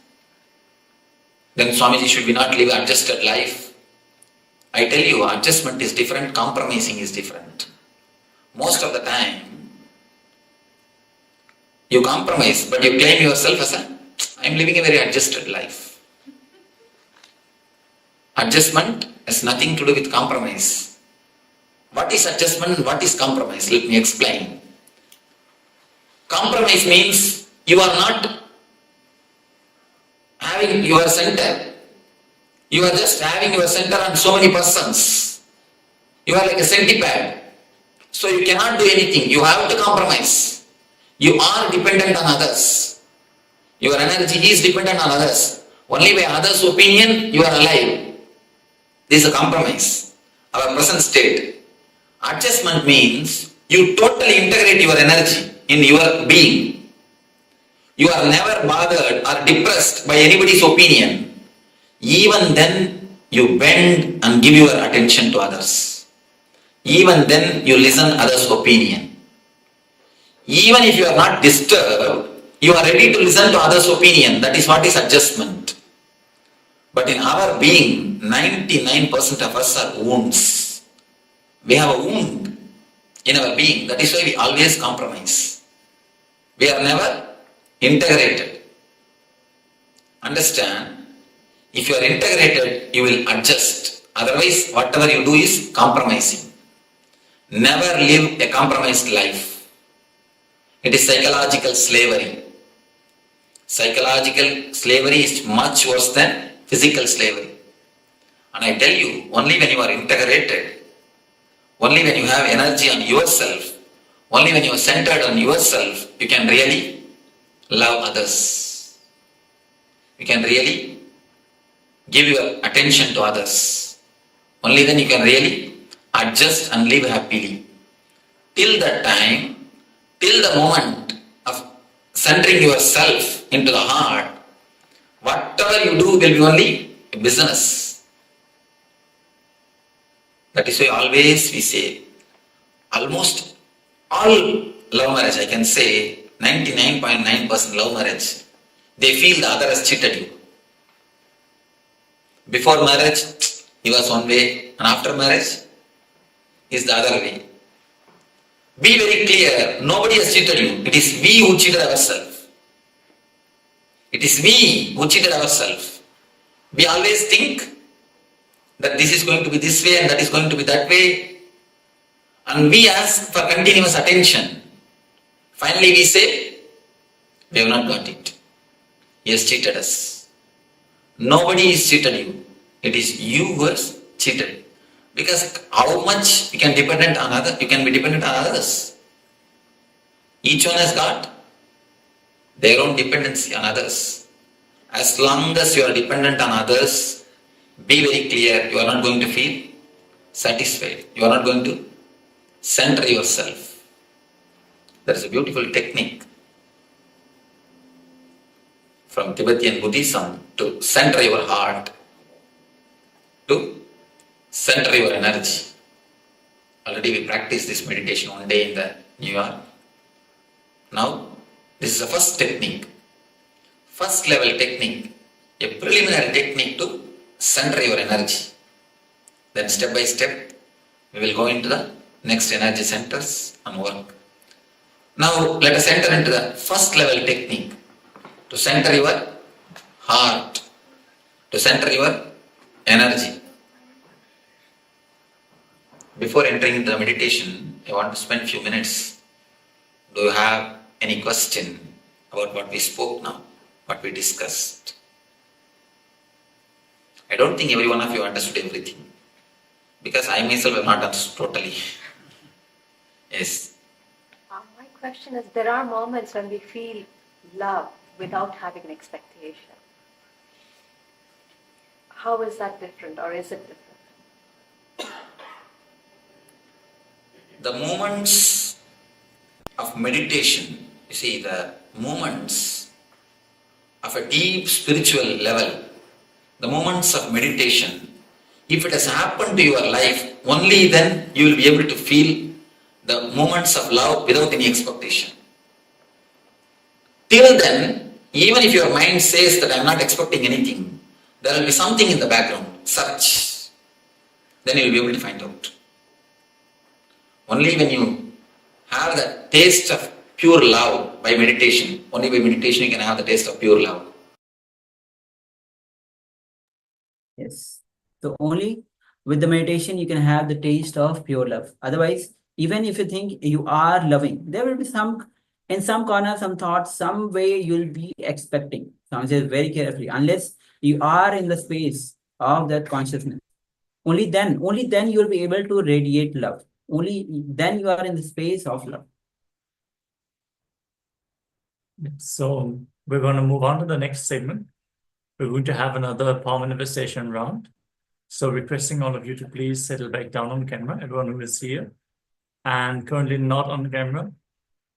then Swamiji, should we not live adjusted life? I tell you, adjustment is different, compromising is different. Most of the time, you compromise, but you claim yourself as I am living a very adjusted life. Adjustment has nothing to do with compromise. What is adjustment and what is compromise? Let me explain. Compromise means you are not having your center. You are just having your center on so many persons. You are like a centipede. So you cannot do anything. You have to compromise. You are dependent on others. Your energy is dependent on others. Only by others' opinion you are alive. This is a compromise. Our present state. Adjustment means you totally integrate your energy in your being. You are never bothered or depressed by anybody's opinion. Even then you bend and give your attention to others. Even then you listen others' opinion. Even if you are not disturbed, you are ready to listen to others' opinion. That is what is adjustment. But in our being, 99% of us are wounds. We have a wound in our being. That is why we always compromise. We are never integrated. Understand, if you are integrated, you will adjust. Otherwise, whatever you do is compromising. Never live a compromised life. It is psychological slavery. Psychological slavery is much worse than physical slavery. And I tell you, only when you are integrated, only when you have energy on yourself, only when you are centered on yourself, you can really love others. You can really give your attention to others. Only then you can really adjust and live happily. Till that time, till the moment of centering yourself into the heart, whatever you do will be only a business. That is why always we say, almost all love marriage, I can say 99.9% love marriage, they feel the other has cheated you. Before marriage, he was one way, and after marriage is the other way. Be very clear, nobody has cheated you. It is we who cheated ourselves. It is we who cheated ourselves. We always think that this is going to be this way and that is going to be that way. And we ask for continuous attention. Finally we say, we have not got it. He has cheated us. Nobody has cheated you. It is you who has cheated. Because how much you can be dependent on others. Each one has got their own dependency on others. As long as you are dependent on others, be very clear, you are not going to feel satisfied. You are not going to center yourself. There is a beautiful technique from Tibetan Buddhism to center your heart, to center your energy. Already we practiced this meditation one day in the New York. Now, this is the first technique, first level technique, a preliminary technique to center your energy. Then step by step, we will go into the next energy centers and work. Now, let us enter into the first level technique to center your heart, to center your energy. Before entering into the meditation, I want to spend a few minutes. Do you have any question about what we spoke now, what we discussed? I don't think every one of you understood everything, because I myself have not understood totally. Yes. My question is, there are moments when we feel love without having an expectation. How is that different, or is it different? The moments of meditation, you see, the moments of a deep spiritual level, the moments of meditation, if it has happened to your life, only then you will be able to feel the moments of love without any expectation. Till then, even if your mind says that I am not expecting anything, there will be something in the background, search. Then you will be able to find out. Only when you have the taste of pure love by meditation, only by meditation you can have the taste of pure love. Yes. So only with the meditation you can have the taste of pure love. Otherwise, even if you think you are loving, there will be in some corner, some thoughts, some way you'll be expecting. So I'm saying very carefully, unless you are in the space of that consciousness, only then you'll be able to radiate love. Only then you are in the space of love. So we're going to move on to the next segment. We're going to have another power manifestation round. So requesting all of you to please settle back down on camera, everyone who is here. And currently not on camera,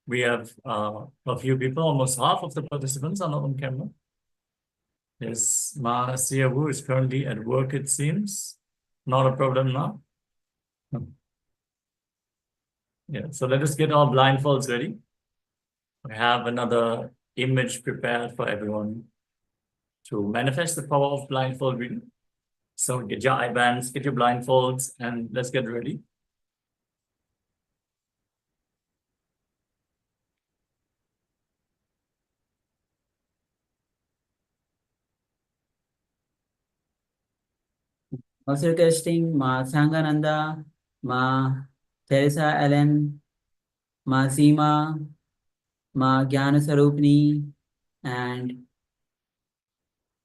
we have a few people, almost half of the participants are not on camera. Yes, Ma Siawu is currently at work, it seems. Not a problem now. Yeah, so let us get our blindfolds ready. We have another image prepared for everyone to manifest the power of blindfold reading. So get your eye bands, get your blindfolds, and let's get ready. Also requesting Ma Sangananda, Ma Teresa Ellen, Ma Seema, Ma Jnana Sarupni, and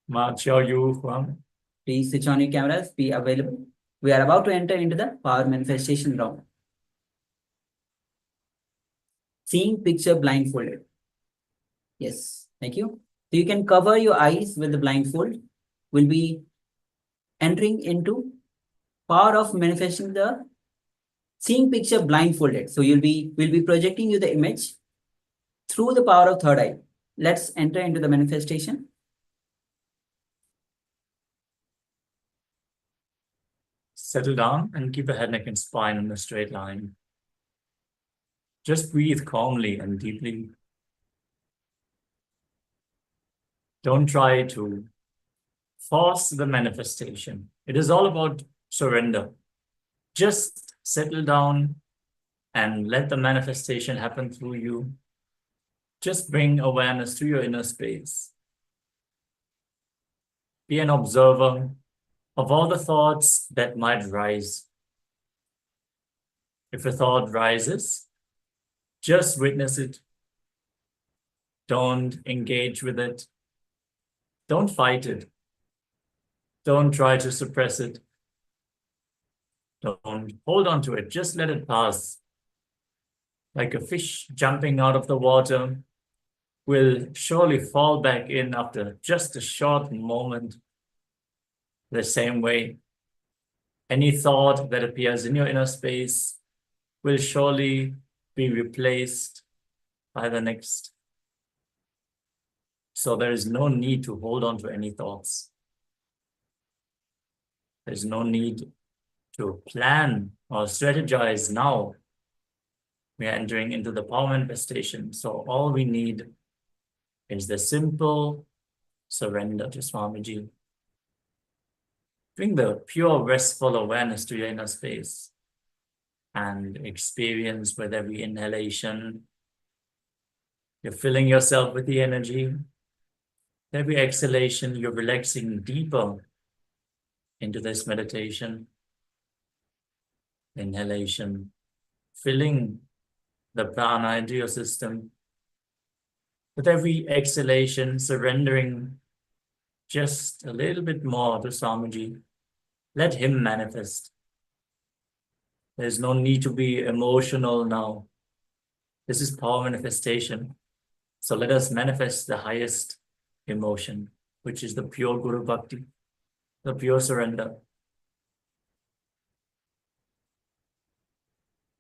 Ma Chiao Yu Huang. please switch on your cameras, be available. We are about to enter into the power manifestation round. Seeing picture blindfolded. Yes, thank you. So you can cover your eyes with the blindfold. We'll be entering into power of manifesting the seeing picture blindfolded. So we'll be projecting you the image through the power of third eye. Let's enter into the manifestation. Settle down and keep the head, neck, and spine in a straight line. Just breathe calmly and deeply. Don't try to force the manifestation. It is all about surrender. Just settle down and let the manifestation happen through you. Just bring awareness to your inner space. Be an observer of all the thoughts that might rise. If a thought rises, just witness it. Don't engage with it. Don't fight it. Don't try to suppress it. Don't hold on to it. Just let it pass. Like a fish jumping out of the water will surely fall back in after just a short moment. The same way, any thought that appears in your inner space will surely be replaced by the next. So there is no need to hold on to any thoughts. There's no need to plan or strategize now. We are entering into the power manifestation. So all we need is the simple surrender to Swamiji. Bring the pure, restful awareness to your inner space and experience with every inhalation, you're filling yourself with the energy. Every exhalation, you're relaxing deeper into this meditation. Inhalation, filling the prana into your system. With every exhalation, surrendering just a little bit more to Swamiji. Let him manifest. There's no need to be emotional now. This is power manifestation. So let us manifest the highest emotion, which is the pure Guru Bhakti, the pure surrender.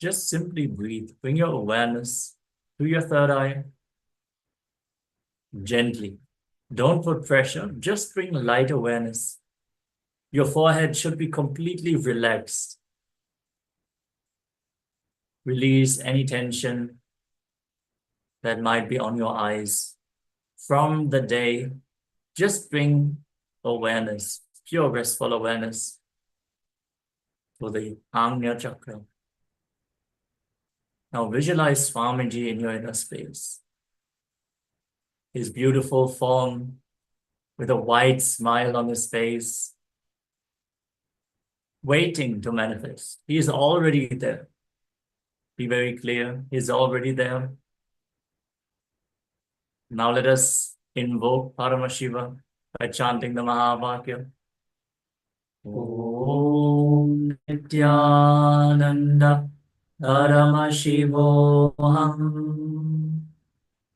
Just simply breathe. Bring your awareness to your third eye. Gently. Don't put pressure. Just bring light awareness. Your forehead should be completely relaxed. Release any tension that might be on your eyes. From the day, just bring awareness, pure restful awareness to the Ajna Chakra. Now visualize Swamiji in your inner space. His beautiful form with a wide smile on his face, waiting to manifest. He is already there. Be very clear, he's already there. Now let us invoke Paramashiva by chanting the Mahavakya. Om Nityananda Paramashivoham.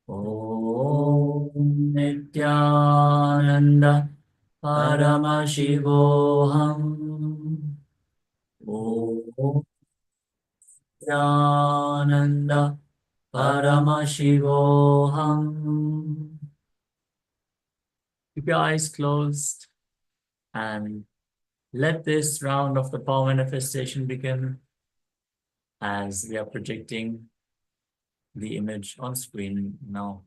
Om Nityananda Paramashivoham. Om Nityananda Paramashivoham. Keep your eyes closed and let this round of the power manifestation begin as we are projecting the image on screen now.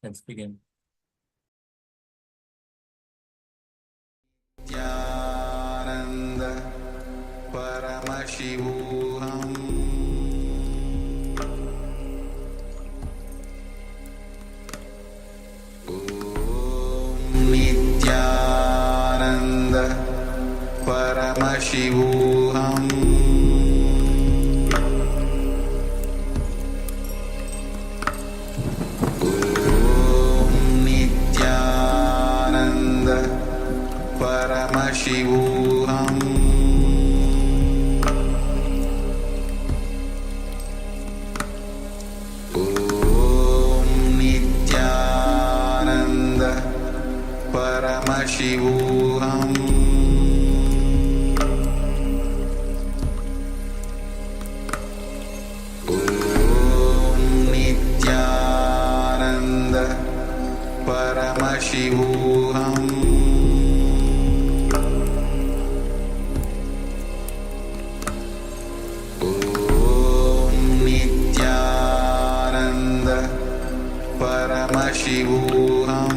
Let's begin. Nityananda Paramashivoham. Nityananda Paramashivoham. Nityananda Paramashivoham. Nityananda Paramashivoham. Nityananda Paramashivoham. Nityananda Paramashivoham.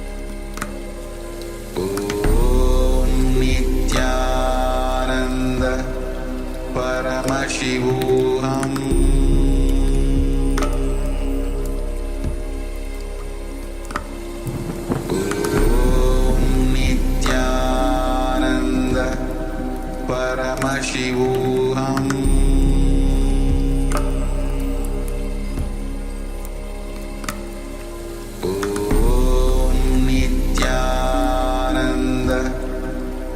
Paramashivoham Om Nityananda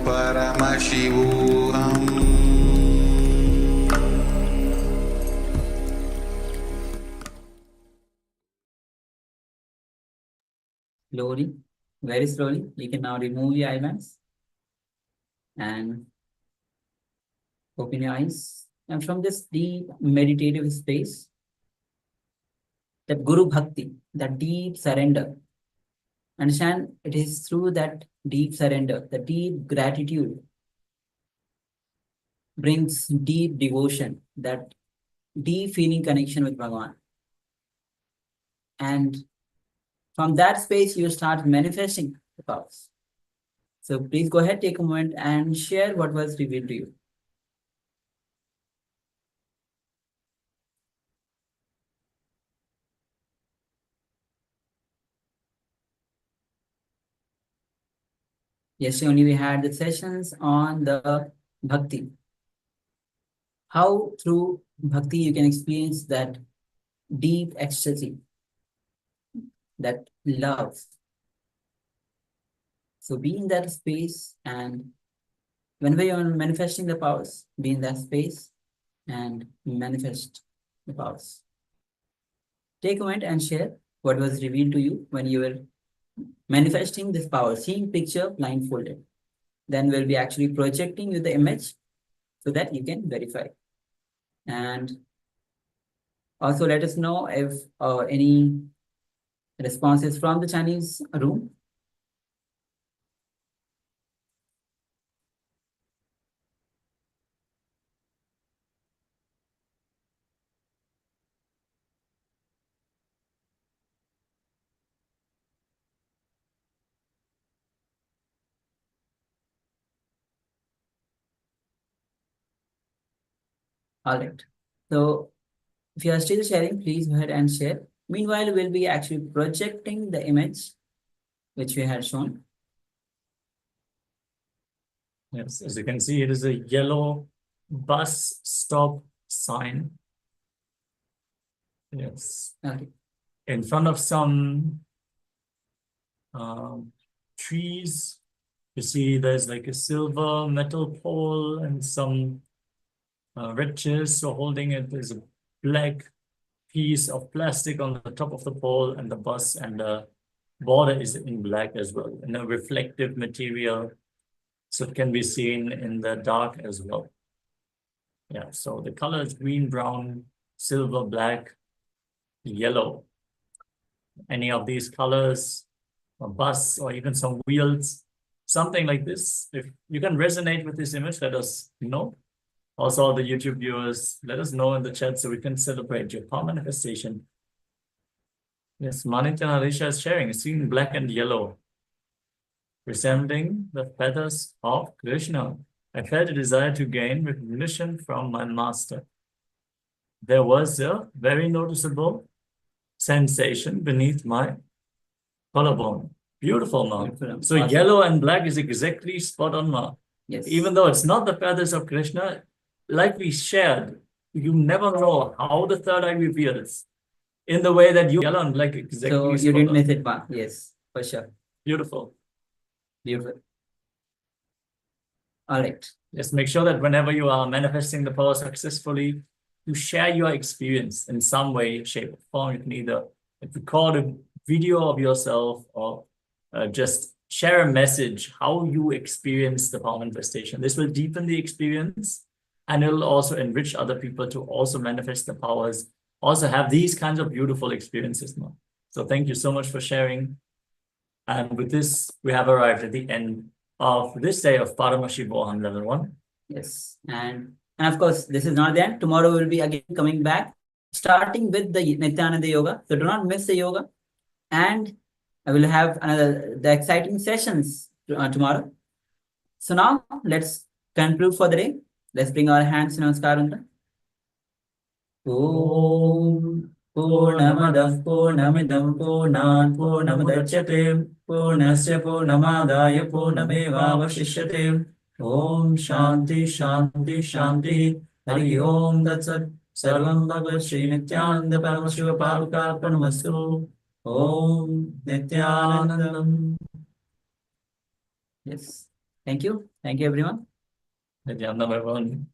Paramashivoham Slowly, very slowly, you can now remove your eyelids and open your eyes. And from this deep meditative space, that Guru Bhakti, that deep surrender, understand it is through that deep surrender, the deep gratitude brings deep devotion, that deep feeling connection with Bhagavan. And from that space, you start manifesting the powers. So please go ahead, take a moment and share what was revealed to you. Yesterday only we had the sessions on the bhakti. How through bhakti you can experience that deep ecstasy, that love. So be in that space, and whenever you're manifesting the powers, be in that space and manifest the powers. Take a moment and share what was revealed to you when you were manifesting this power, seeing picture blindfolded. Then we'll be actually projecting you the image so that you can verify. And also let us know if any responses from the Chinese room. All right. So if you are still sharing, please go ahead and share. Meanwhile, we'll be actually projecting the image which we had shown. Yes, as you can see, it is a yellow bus stop sign. Yes. Okay. In front of some trees, you see there's like a silver metal pole and some red chairs. So holding it, there's a black piece of plastic on the top of the pole, and the bus and the border is in black as well, in a reflective material. So it can be seen in the dark as well. Yeah, so the color is green, brown, silver, black, yellow. Any of these colors, a bus or even some wheels, something like this. If you can resonate with this image, let us know. Also, the YouTube viewers, let us know in the chat so we can celebrate your power manifestation. Yes, Manitya and Arisha is sharing, seeing black and yellow, resembling the feathers of Krishna. I felt a desire to gain recognition from my master. There was a very noticeable sensation beneath my collarbone. Beautiful, Ma. Beautiful. So Awesome. yellow and black is exactly spot on, Ma. Yes. Even though it's not the feathers of Krishna, like we shared, you never know how the third eye reveals in the way that you yellow and black exactly. So you spot didn't on. miss it, Ma. Yes, for sure. Beautiful. Beautiful. All right. Just make sure that whenever you are manifesting the power successfully, you share your experience in some way, shape, or form. You can either record a video of yourself or just share a message, how you experience the power manifestation. This will deepen the experience, and it will also enrich other people to also manifest the powers, also have these kinds of beautiful experiences now. So thank you so much for sharing. And with this, we have arrived at the end of this day of Paramashivoham Level 1. Yes. And of course, this is not the end. Tomorrow we'll be again coming back, starting with the Nityananda Yoga. So do not miss the yoga. And I will have the exciting sessions tomorrow. So now let's conclude for the day. Let's bring our hands in Namaskar. Om Purnamadah Purnamidam Purnat Purnamudachyate Purnasya Purnamadaya Purnamevavashishyate Om Shanti Shanti Shanti. Hari Om Tat Sat. Sarvam Bhagavad Shri Nityananda Paramashiva Padukarpanamastu. Om Nityanandam. Yes. Thank you. Thank you, everyone. Nityanandam, everyone.